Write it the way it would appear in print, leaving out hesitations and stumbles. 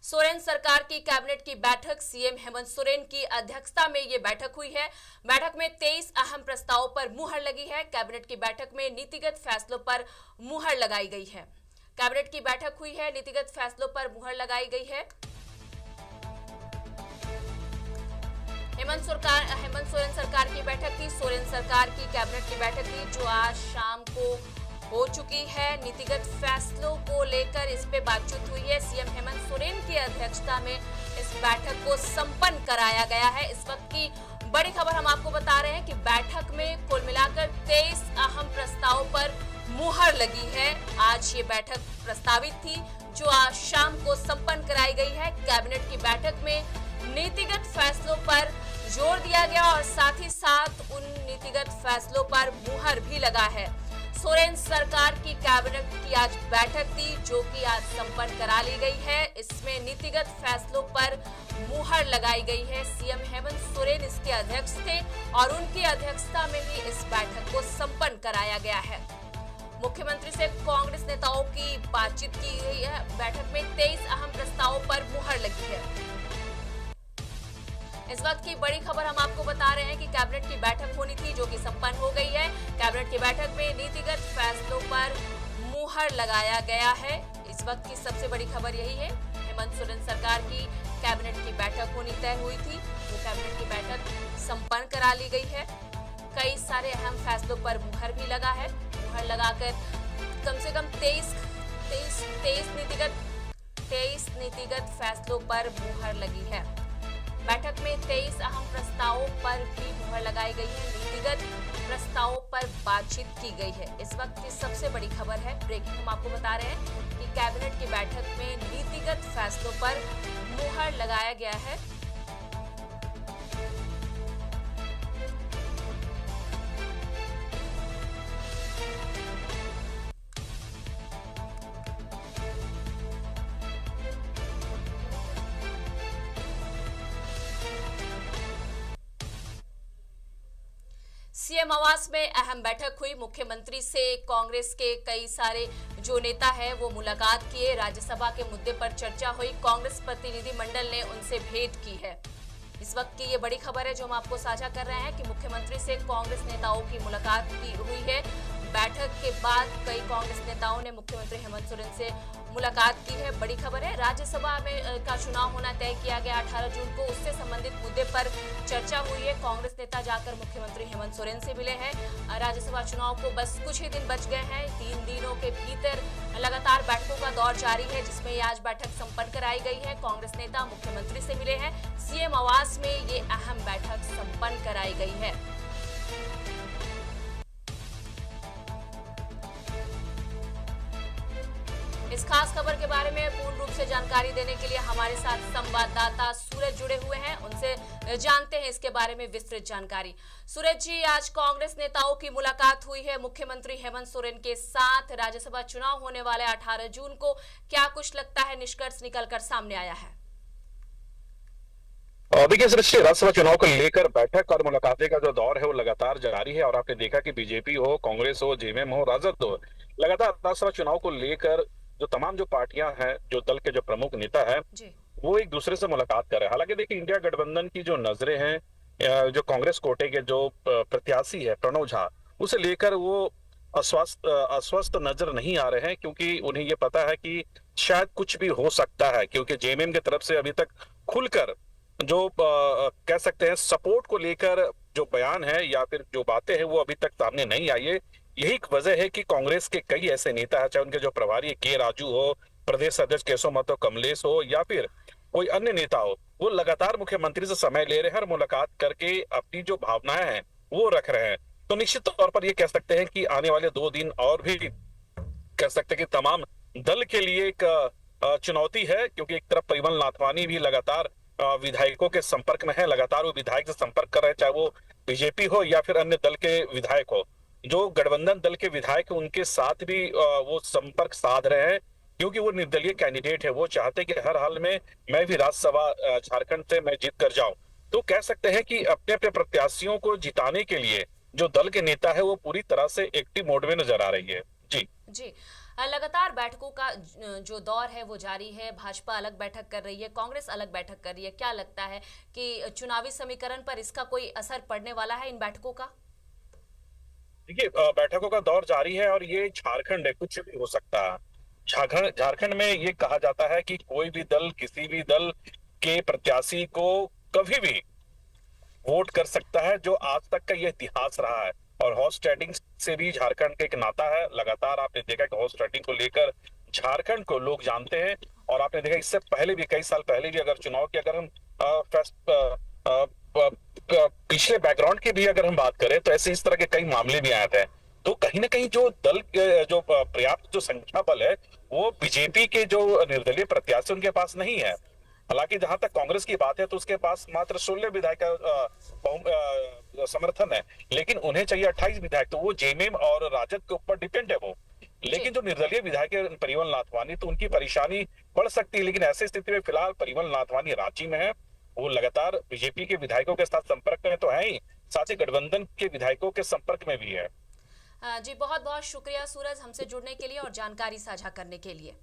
सोरेन सरकार की कैबिनेट की बैठक सीएम हेमंत सोरेन की अध्यक्षता में ये बैठक हुई है। बैठक में 23 अहम प्रस्तावों पर मुहर लगी है। कैबिनेट की बैठक में नीतिगत फैसलों पर मुहर लगाई गई है। कैबिनेट की बैठक हुई है, नीतिगत फैसलों पर मुहर लगाई गई है। हेमंत सोरेन सरकार की बैठक थी। सोरेन सरकार की कैबिनेट की बैठक थी जो आज शाम को हो चुकी है। नीतिगत फैसलों को लेकर इस पे बातचीत हुई है। सीएम हेमंत सोरेन की अध्यक्षता में इस बैठक को संपन्न कराया गया है। इस वक्त की बड़ी खबर हम आपको बता रहे हैं कि बैठक में कुल मिलाकर 23 अहम प्रस्तावों पर मुहर लगी है। आज ये बैठक प्रस्तावित थी जो आज शाम को संपन्न कराई गई है। कैबिनेट की बैठक में नीतिगत फैसलों पर जोर दिया गया और साथ ही साथ उन नीतिगत फैसलों पर मुहर भी लगा है। सोरेन सरकार की कैबिनेट की आज बैठक थी जो कि आज संपन्न करा ली गई है। इसमें नीतिगत फैसलों पर मुहर लगाई गई है। सीएम हेमंत सोरेन इसके अध्यक्ष थे और उनकी अध्यक्षता में ही इस बैठक को संपन्न कराया गया है। मुख्यमंत्री से कांग्रेस नेताओं की बातचीत की गई है। बैठक में 23 अहम प्रस्तावों पर मुहर लगी है। इस वक्त की बड़ी खबर हम आपको बता रहे हैं कि कैबिनेट की बैठक होनी थी जो कि संपन्न हो गई है। कैबिनेट की बैठक में नीतिगत फैसलों पर मुहर लगाया गया है। इस वक्त की सबसे बड़ी खबर यही है। हेमंत सोरेन सरकार की कैबिनेट की बैठक होनी तय हुई थी। वो कैबिनेट की बैठक संपन्न करा ली गई है। कई सारे अहम फैसलों पर मुहर भी लगा है। मुहर लगाकर कम से कम 23 नीतिगत फैसलों पर मुहर लगी है। बैठक में 23 अहम प्रस्तावों पर भी मुहर लगाई गई है। नीतिगत प्रस्तावों पर बातचीत की गई है। इस वक्त की सबसे बड़ी खबर है, ब्रेकिंग हम आपको बता रहे हैं कि कैबिनेट की बैठक में नीतिगत फैसलों पर मुहर लगाया गया है। सीएम आवास में अहम बैठक हुई। मुख्यमंत्री से कांग्रेस के कई सारे जो नेता है वो मुलाकात किए। राज्यसभा के मुद्दे पर चर्चा हुई। कांग्रेस प्रतिनिधिमंडल ने उनसे भेंट की है। इस वक्त की ये बड़ी खबर है जो हम आपको साझा कर रहे हैं कि मुख्यमंत्री से कांग्रेस नेताओं की मुलाकात की हुई है। बैठक के बाद कई कांग्रेस नेताओं ने मुख्यमंत्री हेमंत सोरेन से मुलाकात की है। बड़ी खबर है, राज्यसभा में का चुनाव होना तय किया गया 18 जून को। उससे संबंधित मुद्दे पर चर्चा हुई है। कांग्रेस नेता जाकर मुख्यमंत्री हेमंत सोरेन से मिले हैं। राज्यसभा चुनाव को बस कुछ ही दिन बच गए हैं। 3 दिनों के भीतर लगातार बैठकों का दौर जारी है जिसमें आज बैठक संपन्न कराई गई है। कांग्रेस नेता मुख्यमंत्री से मिले हैं। सीएम आवास में ये अहम बैठक संपन्न कराई गई है। इस खास खबर के बारे में पूर्ण रूप से जानकारी देने के लिए हमारे साथ संवाददाता सूरज जुड़े हुए हैं। उनसे जानते हैं इसके बारे में विस्तृत जानकारी। सूरज जी, आज कांग्रेस नेताओं की मुलाकात हुई है मुख्यमंत्री हेमंत सोरेन के साथ। राज्यसभा चुनाव होने वाले 18 जून को, क्या कुछ लगता है निष्कर्ष निकलकर सामने आया है? देखिए सृष्टि, राज्यसभा चुनाव को लेकर बैठक और मुलाकातें का जो दौर है वो लगातार जारी है। और आपने देखा कि बीजेपी हो, कांग्रेस हो, जेएमएम हो, राजद हो, लगातार राज्यसभा चुनाव को लेकर जो तमाम जो पार्टियां हैं, जो दल के जो प्रमुख नेता है, वो एक दूसरे से मुलाकात कर रहे हैं। हालांकि देखिए, इंडिया गठबंधन की जो नजरें हैं, जो कांग्रेस कोटे के जो प्रत्याशी है प्रणव झा, उसे लेकर वो अस्वस्थ नजर नहीं आ रहे हैं, क्योंकि उन्हें ये पता है कि शायद कुछ भी हो सकता है। क्योंकि जेएमएम की तरफ से अभी तक खुलकर जो कह सकते हैं सपोर्ट को लेकर जो बयान है या फिर जो बातें हैं वो अभी तक सामने नहीं आई है। यही एक वजह है कि कांग्रेस के कई ऐसे नेता है, चाहे उनके जो प्रभारी के राजू हो, प्रदेश अध्यक्ष केशव महतो कमलेश हो, या फिर कोई अन्य नेता हो, वो लगातार मुख्यमंत्री से समय ले रहे हैं और मुलाकात करके अपनी जो भावनाएं हैं वो रख रहे हैं। तो निश्चित तौर पर ये कह सकते हैं कि आने वाले 2 दिन और भी कह सकते हैं कि तमाम दल के लिए एक चुनौती है, क्योंकि एक तरफ परिमल नाथवानी भी लगातार विधायकों के संपर्क में है। लगातार वो विधायक से संपर्क कर रहे हैं, चाहे वो बीजेपी हो या फिर अन्य दल के विधायक हो। जो गठबंधन दल के विधायक उनके साथ भी वो संपर्क साध रहे हैं, क्योंकि वो निर्दलीय कैंडिडेट है। वो चाहते कि हर हाल में मैं भी राज्यसभा झारखंड से मैं जीत कर जाऊं। तो कह सकते हैं कि अपने अपने प्रत्याशियों को जिताने के लिए जो दल के नेता है वो पूरी तरह से एक्टिव मोड में नजर आ रही है। जी। लगातार बैठकों का जो दौर है वो जारी है। भाजपा अलग बैठक कर रही है, कांग्रेस अलग बैठक कर रही है। क्या लगता है कि चुनावी समीकरण पर इसका कोई असर पड़ने वाला है इन बैठकों का? देखिए, बैठकों का दौर जारी है और ये झारखंड है, कुछ भी हो सकता है। झारखंड झारखंड में ये कहा जाता है कि कोई भी दल किसी भी दल के प्रत्याशी को कभी भी वोट कर सकता है, जो आज तक का ये इतिहास रहा है। और हॉर्स ट्रेडिंग से भी झारखंड का एक नाता है। लगातार आपने देखा कि हॉर्स ट्रेडिंग को लेकर झारखंड को लोग जानते हैं। और आपने देखा इससे पहले भी, कई साल पहले भी, अगर चुनाव की अगर हम पिछले बैकग्राउंड की भी अगर हम बात करें, तो ऐसे इस तरह के कई मामले भी आए थे। तो कहीं ना कहीं जो दल जो पर्याप्त जो संख्या बल है, वो बीजेपी के जो निर्दलीय प्रत्याशी उनके पास नहीं है। हालांकि जहां तक कांग्रेस की बात है, तो उसके पास मात्र 16 विधायक का समर्थन है, लेकिन उन्हें चाहिए 28 विधायक। तो वो जेएमएम और राजद के ऊपर डिपेंड है वो। जी। लेकिन जो निर्दलीय विधायक है परिमल नाथवानी, तो उनकी परेशानी बढ़ सकती है। लेकिन ऐसी स्थिति में फिलहाल परिमल नाथवानी रांची में है। वो लगातार बीजेपी के विधायकों के साथ संपर्क में तो है ही, साथ ही गठबंधन के विधायकों के संपर्क में भी है। जी, बहुत बहुत शुक्रिया सूरज, हमसे जुड़ने के लिए और जानकारी साझा करने के लिए।